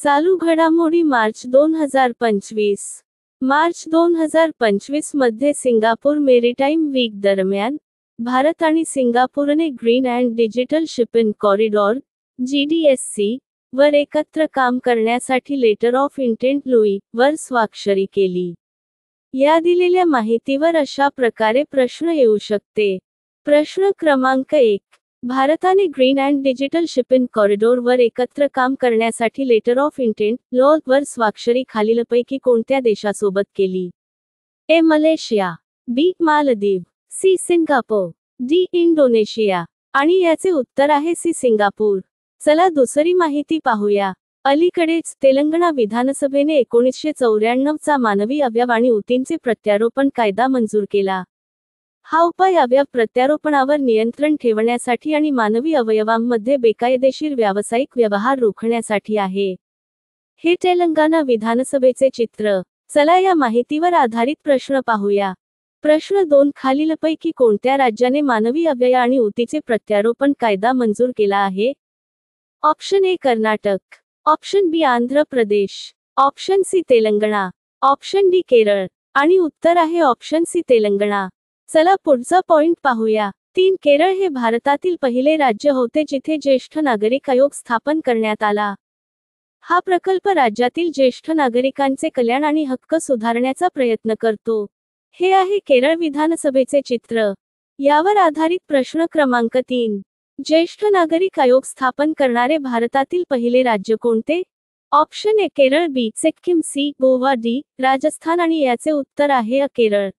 चालू घडामोडी मार्च 2025. मार्च 2025 मध्ये सिंगापूर मेरीटाईम वीक दरम्यान, भारत आणि सिंगापूरने green and digital shipping corridor (GDSC) वर एकत्र काम करण्यासाठी लेटर ऑफ इंटेंट लुई वर स्वाक्षरी केली. या दिलेल्या माहितीवर अशा प्रकारे प्रश्न येऊ शकते. प्रश्न क्रमांक 1. भारताने green and digital shipping corridor वर एकत्र काम करण्यासाठी लेटर ऑफ इंटेंट लॉ वर स्वाक्षरी खालीलपैकी कोणत्या देशासोबत केली? A. Malaysia, B. Maldives, C. Singapore, D. Indonesia. आणि याचे उत्तर आहे सी. सिंगापूर. चला दुसरी माहिती पाहूया. अलीकडेच तेलंगणा विधानसभेने 1994 चा मानवी अवयव आणि ऊतींचे प्रत्यारोपण कायदा मंजूर केला. हा उपाय अवयव प्रत्यारोपणावर नियंत्रण ठेवण्यासाठी आणि मानवी अवयवांमध्ये बेकायदेशीर व्यावसायिक व्यवहार रोखण्यासाठी आहे. हे तेलंगणा विधानसभेचे चित्र. चला या माहितीवर आधारित प्रश्न पाहूया. प्रश्न 2. खालीलपैकी कोणत्या राज्याने मानवी अवयव आणि ऊतीचे प्रत्यारोपण कायदा मंजूर केला आहे? Option A Karnataka, option B Andhra Pradesh, option C Telangana, option D Kerala. आणि उत्तर आहे ऑप्शन सी तेलंगणा. चला पुढचा पॉइंट पाहूया. 3. केरळ हे भारतातील पहिले राज्य होते जिथे ज्येष्ठ नागरिक आयोग स्थापन करण्यात आला. हा प्रकल्प राज्यातील ज्येष्ठ नागरिकांचे कल्याण आणि हक्क सुधारण्याचा प्रयत्न करतो. हे आहे केरळ विधानसभेचे चित्र. यावर आधारित प्रश्न क्रमांक 3. ज्येष्ठ नागरिक आयोग स्थापन करणारे भारतातील पहिले राज्य कोणते? Option A Kerala, B Sikkim, C Goa, D Rajasthan. आणि याचे उत्तर आहे अ केरळ.